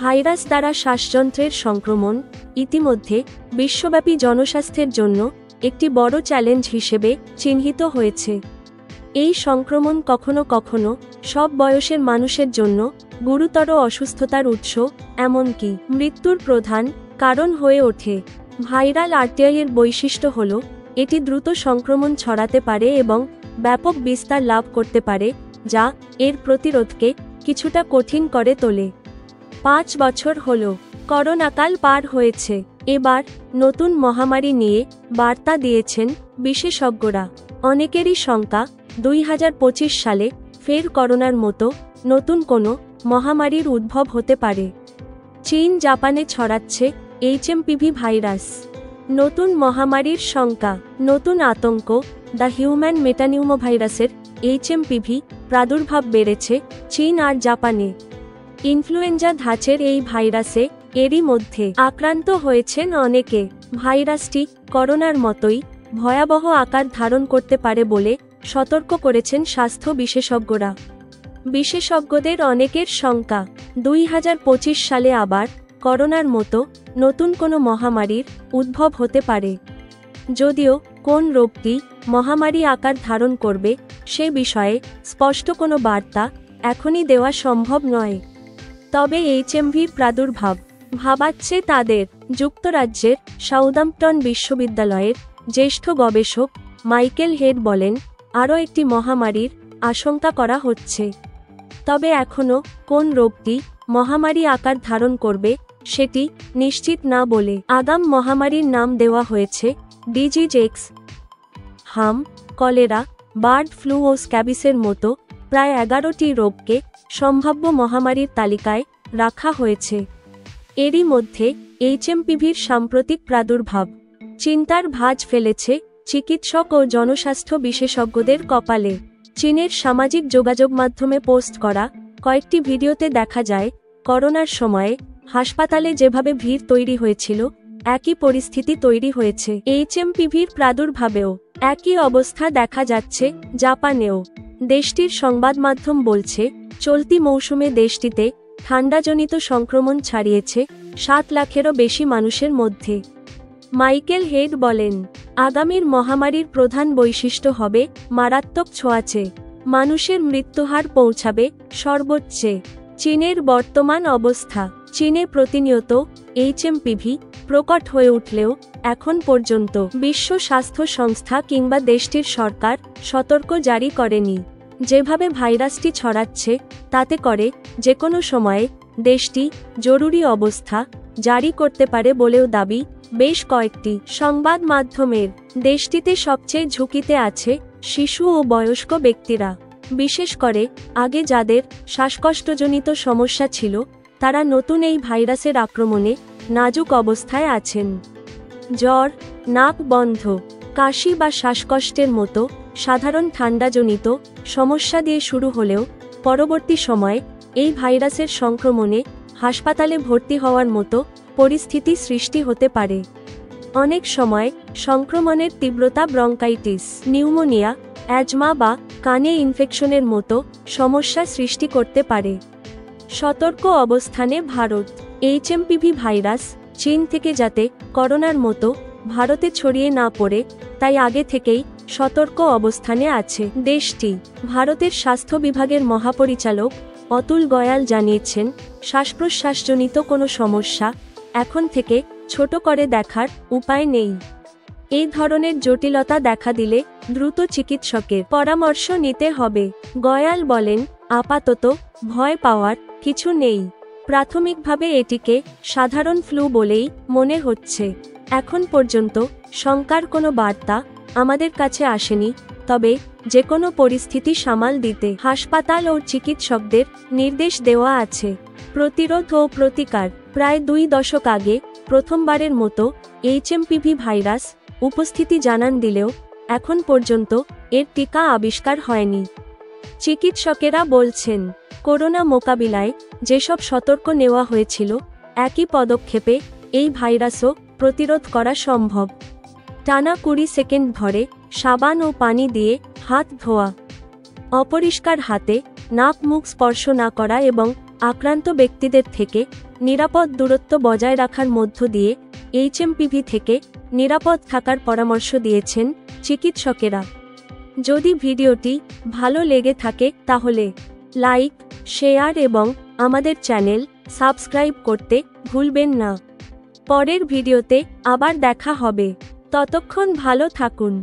Virus দ্বারা শ্বাসযন্ত্রের সংক্রমণ ইতিমধ্যে বিশ্বব্যাপী জনস্বাস্থ্যের জন্য একটি বড় চ্যালেঞ্জ হিসেবে চিহ্নিত হয়েছে। এই সংক্রমণ কখনো কখনো সব বয়সের মানুষের জন্য গুরুতর অসুস্থতার উৎস, এমনকি মৃত্যুর প্রধান কারণ হয়ে ওঠে। ভাইরাল আরটিআই-এর বৈশিষ্ট্য হল এটি দ্রুত সংক্রমণ ছড়াতে পারে এবং ব্যাপক বিস্তার লাভ করতে পারে, যা এর প্রতিরোধকে কিছুটা কঠিন করে তোলে। 5 বছর হল করোনাকাল পার হয়েছে। এবার নতুন মহামারী নিয়ে বার্তা দিয়েছেন বিশেষজ্ঞরা। অনেকেরই শঙ্কা 2025 সালে ফের করোনার মতো নতুন কোনো মহামারীর উদ্ভব হতে পারে। চীন জাপানে ছড়াচ্ছে এইচএমপিভি ভাইরাস। নতুন মহামারীর শঙ্কা, নতুন আতঙ্ক। দ্য হিউম্যান মেটানিউমোভাইরাসের এইচএমপিভি প্রাদুর্ভাব বেড়েছে চীন আর জাপানে। ইনফ্লুয়েঞ্জা ধাঁচের এই ভাইরাসে এরই মধ্যে আক্রান্ত হয়েছেন অনেকে। ভাইরাসটি করোনার মতোই ভয়াবহ আকার ধারণ করতে পারে বলে সতর্ক করেছেন স্বাস্থ্য বিশেষজ্ঞরা। বিশেষজ্ঞদের অনেকের শঙ্কা 2025 সালে আবার করোনার মতো নতুন কোনো মহামারীর উদ্ভব হতে পারে। যদিও কোন রোগটি মহামারী আকার ধারণ করবে সে বিষয়ে স্পষ্ট কোনো বার্তা এখনই দেওয়া সম্ভব নয়। তবে এইচএমভির প্রাদুর্ভাব ভাবাচ্ছে তাদের। যুক্তরাজ্যের সাউদাম্পটন বিশ্ববিদ্যালয়ের জ্যেষ্ঠ গবেষক মাইকেল হেড বলেন, আরও একটি মহামারীর আশঙ্কা করা হচ্ছে। তবে এখনও কোন রোগটি মহামারী আকার ধারণ করবে সেটি নিশ্চিত না বলে আগাম মহামারীর নাম দেওয়া হয়েছে ডিজিজ এক্স। হাম, কলেরা, বার্ড ফ্লু ও স্ক্যাবিসের মতো প্রায় 11টি রোগকে সম্ভাব্য মহামারীর তালিকায় রাখা হয়েছে। এরই মধ্যে এইচএমপিভির সাম্প্রতিক প্রাদুর্ভাব চিন্তার ভাঁজ ফেলেছে চিকিৎসক ও জনস্বাস্থ্য বিশেষজ্ঞদের কপালে। চীনের সামাজিক যোগাযোগ মাধ্যমে পোস্ট করা কয়েকটি ভিডিওতে দেখা যায়, করোনার সময়ে হাসপাতালে যেভাবে ভিড় তৈরি হয়েছিল একই পরিস্থিতি তৈরি হয়েছে এইচএমপিভির প্রাদুর্ভাবেও। একই অবস্থা দেখা যাচ্ছে জাপানেও। দেশটির সংবাদ মাধ্যম বলছে, চলতি মৌসুমে দেশটিতে ঠান্ডাজনিত সংক্রমণ ছাড়িয়েছে 7 লাখেরও বেশি মানুষের মধ্যে। মাইকেল হেড বলেন, আগামীর মহামারীর প্রধান বৈশিষ্ট্য হবে মারাত্মক ছোঁয়াচে। মানুষের মৃত্যুহার পৌঁছাবে সর্বোচ্চে। চীনের বর্তমান অবস্থা, চীনে প্রতিনিয়ত এইচএমপিভি প্রকট হয়ে উঠলেও এখন পর্যন্ত বিশ্ব স্বাস্থ্য সংস্থা কিংবা দেশটির সরকার সতর্ক জারি করেনি। যেভাবে ভাইরাসটি ছড়াচ্ছে তাতে করে যে কোনো সময়ে দেশটি জরুরি অবস্থা জারি করতে পারে বলেও দাবি বেশ কয়েকটি সংবাদ মাধ্যমের। দেশটিতে সবচেয়ে ঝুঁকিতে আছে শিশু ও বয়স্ক ব্যক্তিরা। বিশেষ করে আগে যাদের শ্বাসকষ্টজনিত সমস্যা ছিল তারা নতুন এই ভাইরাসের আক্রমণে নাজুক অবস্থায় আছেন। জ্বর, নাক বন্ধ, কাশি বা শ্বাসকষ্টের মতো সাধারণ ঠান্ডাজনিত সমস্যা দিয়ে শুরু হলেও পরবর্তী সময়ে এই ভাইরাসের সংক্রমণে হাসপাতালে ভর্তি হওয়ার মতো পরিস্থিতি সৃষ্টি হতে পারে। অনেক সময় সংক্রমণের তীব্রতা ব্রঙ্কাইটিস, নিউমোনিয়া, অ্যাজমা বা কানে ইনফেকশনের মতো সমস্যা সৃষ্টি করতে পারে। সতর্ক অবস্থানে ভারত। এইচএমপিভি ভাইরাস চীন থেকে যাতে করোনার মতো ভারতে ছড়িয়ে না পড়ে তাই আগে থেকেই সতর্ক অবস্থানে আছে দেশটি। ভারতের স্বাস্থ্য বিভাগের মহাপরিচালক অতুল গয়াল জানিয়েছেন, শ্বাস-প্রশ্বাসজনিত কোনো সমস্যা এখন থেকে ছোট করে দেখার উপায় নেই। এই ধরনের জটিলতা দেখা দিলে দ্রুত চিকিৎসকের পরামর্শ নিতে হবে। গয়াল বলেন, আপাতত ভয় পাওয়ার কিছু নেই। প্রাথমিকভাবে এটিকে সাধারণ ফ্লু বলেই মনে হচ্ছে। এখন পর্যন্ত শঙ্কার কোনো বার্তা আমাদের কাছে আসেনি, তবে যে কোনো পরিস্থিতি সামাল দিতে হাসপাতাল ও চিকিৎসকদের নির্দেশ দেওয়া আছে। প্রতিরোধ ও প্রতিকার। প্রায় 2 দশক আগে প্রথমবারের মতো এইচএমপিভি ভাইরাস উপস্থিতি জানান দিলেও এখন পর্যন্ত এর টিকা আবিষ্কার হয়নি। চিকিৎসকেরা বলছেন, করোনা মোকাবিলায় যেসব সতর্ক নেওয়া হয়েছিল একই পদক্ষেপে এই ভাইরাসও প্রতিরোধ করা সম্ভব। টানা 20 সেকেন্ড ধরে সাবান ও পানি দিয়ে হাত ধোয়া, অপরিষ্কার হাতে নাক মুখ স্পর্শ না করা এবং আক্রান্ত ব্যক্তিদের থেকে নিরাপদ দূরত্ব বজায় রাখার মধ্য দিয়ে এইচএমপিভি থেকে নিরাপদ থাকার পরামর্শ দিয়েছেন চিকিৎসকেরা। যদি ভিডিওটি ভালো লেগে থাকে তাহলে লাইক, শেয়ার এবং আমাদের চ্যানেল সাবস্ক্রাইব করতে ভুলবেন না। পরের ভিডিওতে আবার দেখা হবে। ততক্ষণ ভালো থাকুন।